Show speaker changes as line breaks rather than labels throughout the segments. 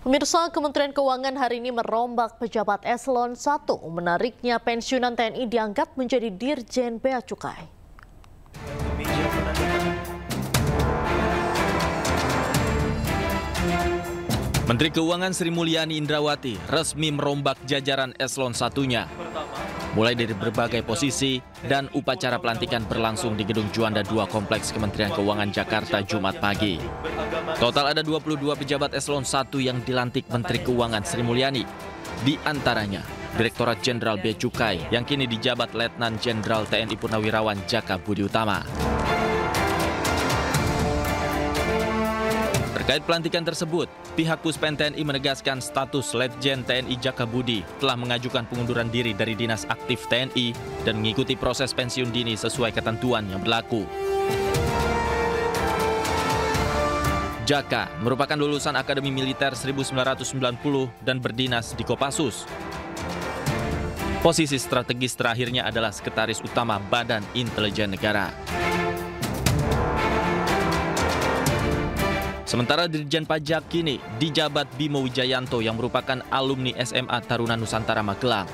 Pemirsa, Kementerian Keuangan hari ini merombak pejabat eselon 1. Menariknya pensiunan TNI diangkat menjadi Dirjen Bea Cukai.
Menteri Keuangan Sri Mulyani Indrawati resmi merombak jajaran eselon 1-nya. Mulai dari berbagai posisi dan upacara pelantikan berlangsung di Gedung Juanda 2 Kompleks Kementerian Keuangan Jakarta Jumat pagi. Total ada 22 pejabat eselon 1 yang dilantik Menteri Keuangan Sri Mulyani. Di antaranya Direktorat Jenderal Bea Cukai yang kini dijabat Letnan Jenderal TNI Purnawirawan Jaka Budi Utama. Terkait pelantikan tersebut, pihak Puspen TNI menegaskan status Letjen TNI Jaka Budi telah mengajukan pengunduran diri dari Dinas Aktif TNI dan mengikuti proses pensiun dini sesuai ketentuan yang berlaku. Jaka merupakan lulusan Akademi Militer 1990 dan berdinas di Kopassus. Posisi strategis terakhirnya adalah Sekretaris Utama Badan Intelijen Negara. Sementara Dirjen Pajak kini dijabat Bimo Wijayanto yang merupakan alumni SMA Taruna Nusantara Magelang.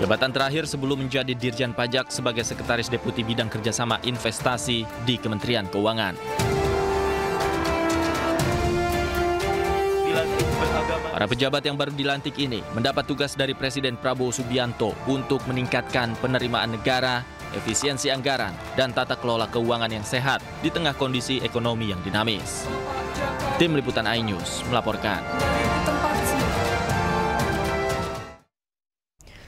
Jabatan terakhir sebelum menjadi Dirjen Pajak sebagai Sekretaris Deputi Bidang Kerjasama Investasi di Kementerian Keuangan. Para pejabat yang baru dilantik ini mendapat tugas dari Presiden Prabowo Subianto untuk meningkatkan penerimaan negara, efisiensi anggaran, dan tata kelola keuangan yang sehat di tengah kondisi ekonomi yang dinamis. Tim Liputan iNews melaporkan.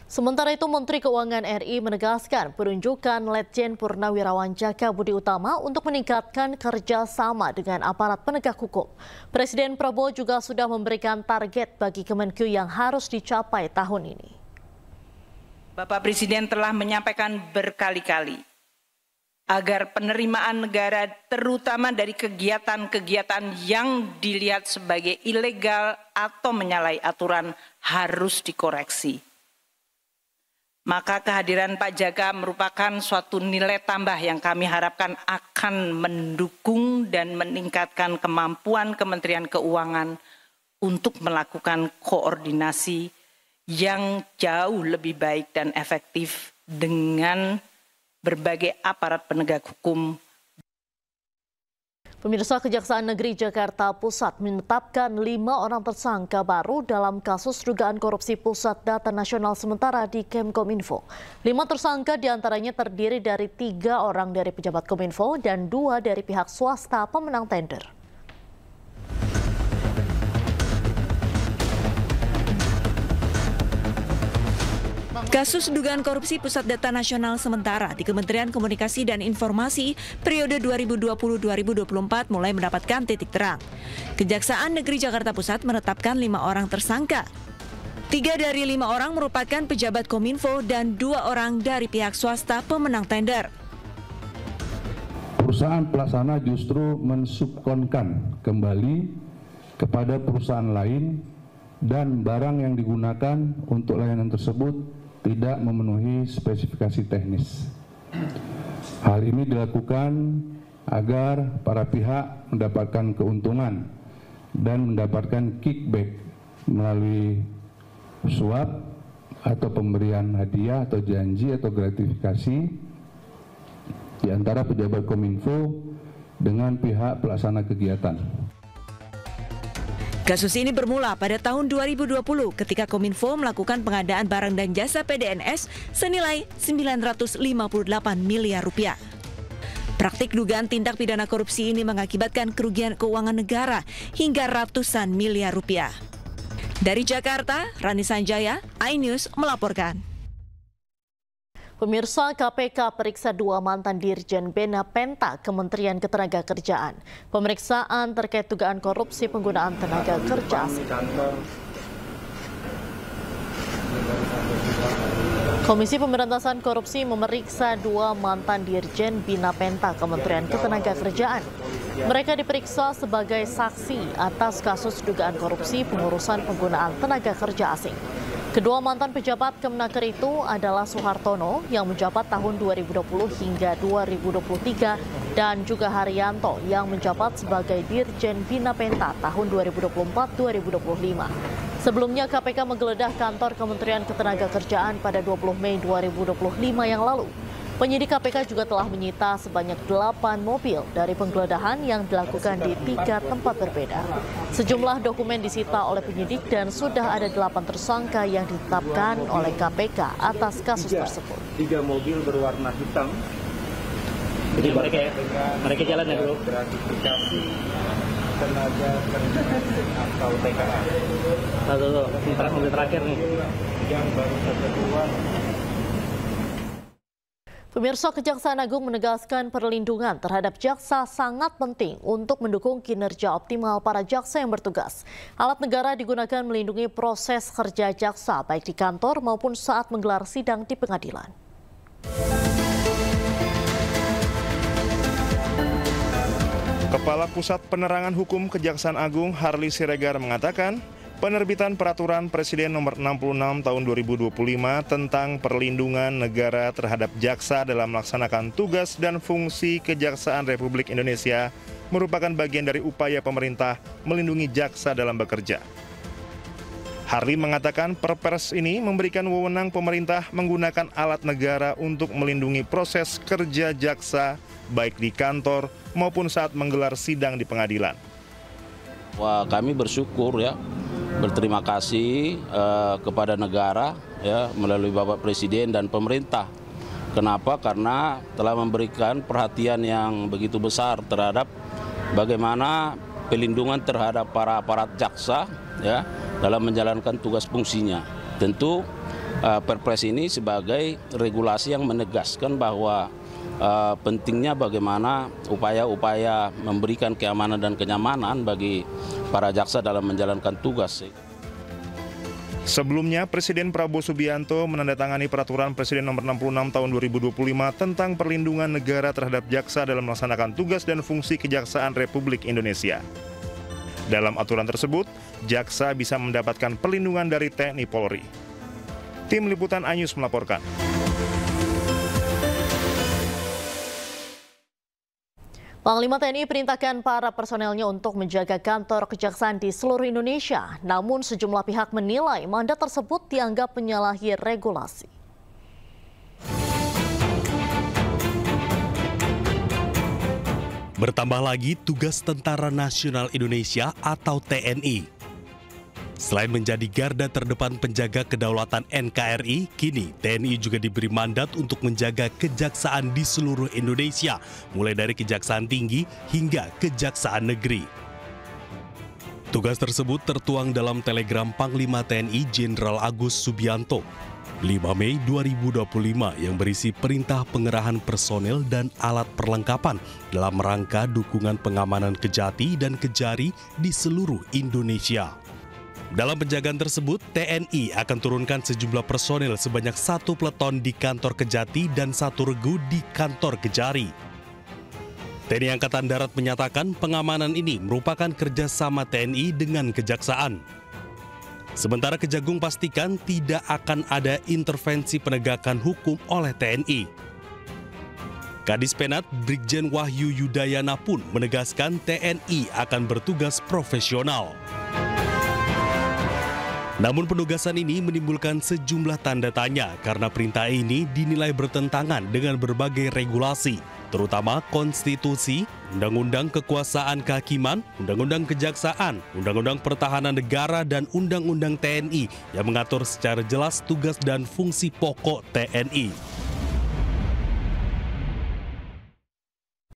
Sementara itu, Menteri Keuangan RI menegaskan penunjukan Letjen Purnawirawan Jaka Budi Utama untuk meningkatkan kerjasama dengan aparat penegak hukum. Presiden Prabowo juga sudah memberikan target bagi Kemenq yang harus dicapai tahun ini.
Bapak Presiden telah menyampaikan berkali-kali agar penerimaan negara terutama dari kegiatan-kegiatan yang dilihat sebagai ilegal atau menyalahi aturan harus dikoreksi. Maka kehadiran Pak Jaka merupakan suatu nilai tambah yang kami harapkan akan mendukung dan meningkatkan kemampuan Kementerian Keuangan untuk melakukan koordinasi yang jauh lebih baik dan efektif dengan berbagai aparat penegak hukum.
Pemirsa, Kejaksaan Negeri Jakarta Pusat menetapkan 5 orang tersangka baru dalam kasus dugaan korupsi Pusat Data Nasional Sementara di Kemkominfo. 5 tersangka diantaranya terdiri dari 3 orang dari pejabat Kominfo dan 2 dari pihak swasta pemenang tender.
Kasus dugaan korupsi Pusat Data Nasional Sementara di Kementerian Komunikasi dan Informasi periode 2020-2024 mulai mendapatkan titik terang. Kejaksaan Negeri Jakarta Pusat menetapkan 5 orang tersangka. 3 dari 5 orang merupakan pejabat Kominfo dan 2 orang dari pihak swasta pemenang tender.
Perusahaan pelaksana justru mensubkonkan kembali kepada perusahaan lain dan barang yang digunakan untuk layanan tersebut tidak memenuhi spesifikasi teknis. Hal ini dilakukan agar para pihak mendapatkan keuntungan dan mendapatkan kickback melalui suap atau pemberian hadiah atau janji atau gratifikasi di antara pejabat Kominfo dengan pihak pelaksana kegiatan.
Kasus ini bermula pada tahun 2020 ketika Kominfo melakukan pengadaan barang dan jasa PDNS senilai 958 miliar rupiah. Praktik dugaan tindak pidana korupsi ini mengakibatkan kerugian keuangan negara hingga ratusan miliar rupiah. Dari Jakarta, Rani Sanjaya, iNews melaporkan.
Pemirsa, KPK periksa 2 mantan Dirjen Bina Penta Kementerian Ketenagakerjaan. Pemeriksaan terkait dugaan korupsi penggunaan tenaga kerja asing. Komisi Pemberantasan Korupsi memeriksa 2 mantan Dirjen Bina Penta Kementerian Ketenagakerjaan. Mereka diperiksa sebagai saksi atas kasus dugaan korupsi pengurusan penggunaan tenaga kerja asing. Kedua mantan pejabat Kemenaker itu adalah Soehartono yang menjabat tahun 2020 hingga 2023 dan juga Haryanto yang menjabat sebagai Dirjen Bina Penta tahun 2024-2025. Sebelumnya KPK menggeledah kantor Kementerian Ketenagakerjaan pada 20 Mei 2025 yang lalu. Penyidik KPK juga telah menyita sebanyak 8 mobil dari penggeledahan yang dilakukan di 3 tempat berbeda. Sejumlah dokumen disita oleh penyidik dan sudah ada 8 tersangka yang ditetapkan oleh KPK atas kasus tersebut.
3 mobil berwarna hitam.
Jadi mereka jalan ya bro?
Gratifikasi tenaga kerja atau TKA.
Mobil terakhir nih.
Yang baru saja keluar.
Pemirsa, Kejaksaan Agung menegaskan perlindungan terhadap jaksa sangat penting untuk mendukung kinerja optimal para jaksa yang bertugas. Alat negara digunakan melindungi proses kerja jaksa baik di kantor maupun saat menggelar sidang di pengadilan.
Kepala Pusat Penerangan Hukum Kejaksaan Agung Harli Siregar mengatakan, penerbitan Peraturan Presiden Nomor 66 Tahun 2025 tentang perlindungan negara terhadap jaksa dalam melaksanakan tugas dan fungsi Kejaksaan Republik Indonesia merupakan bagian dari upaya pemerintah melindungi jaksa dalam bekerja. Harli mengatakan Perpres ini memberikan wewenang pemerintah menggunakan alat negara untuk melindungi proses kerja jaksa baik di kantor maupun saat menggelar sidang di pengadilan.
Wah, kami bersyukur ya. Berterima kasih kepada negara ya melalui Bapak Presiden dan pemerintah. Kenapa? Karena telah memberikan perhatian yang begitu besar terhadap bagaimana pelindungan terhadap para aparat jaksa ya dalam menjalankan tugas fungsinya. Tentu Perpres ini sebagai regulasi yang menegaskan bahwa pentingnya bagaimana upaya-upaya memberikan keamanan dan kenyamanan bagi para jaksa dalam menjalankan tugas.
Sebelumnya, Presiden Prabowo Subianto menandatangani Peraturan Presiden Nomor 66 Tahun 2025 tentang perlindungan negara terhadap jaksa dalam melaksanakan tugas dan fungsi Kejaksaan Republik Indonesia. Dalam aturan tersebut, jaksa bisa mendapatkan perlindungan dari TNI Polri. Tim Liputan Anyus melaporkan.
Panglima TNI perintahkan para personelnya untuk menjaga kantor kejaksaan di seluruh Indonesia. Namun sejumlah pihak menilai mandat tersebut dianggap menyalahi regulasi.
Bertambah lagi tugas Tentara Nasional Indonesia atau TNI. Selain menjadi garda terdepan penjaga kedaulatan NKRI, kini TNI juga diberi mandat untuk menjaga kejaksaan di seluruh Indonesia, mulai dari Kejaksaan Tinggi hingga Kejaksaan Negeri. Tugas tersebut tertuang dalam telegram Panglima TNI Jenderal Agus Subianto 5 Mei 2025 yang berisi perintah pengerahan personel dan alat perlengkapan dalam rangka dukungan pengamanan Kejati dan Kejari di seluruh Indonesia. Dalam penjagaan tersebut, TNI akan turunkan sejumlah personel sebanyak 1 peleton di kantor Kejati dan 1 regu di kantor Kejari. TNI Angkatan Darat menyatakan pengamanan ini merupakan kerjasama TNI dengan Kejaksaan. Sementara Kejagung pastikan tidak akan ada intervensi penegakan hukum oleh TNI. Kadis Penat Brigjen Wahyu Yudayana pun menegaskan TNI akan bertugas profesional. Namun penugasan ini menimbulkan sejumlah tanda tanya karena perintah ini dinilai bertentangan dengan berbagai regulasi, terutama konstitusi, Undang-Undang Kekuasaan Kehakiman, Undang-Undang Kejaksaan, Undang-Undang Pertahanan Negara, dan Undang-Undang TNI yang mengatur secara jelas tugas dan fungsi pokok TNI.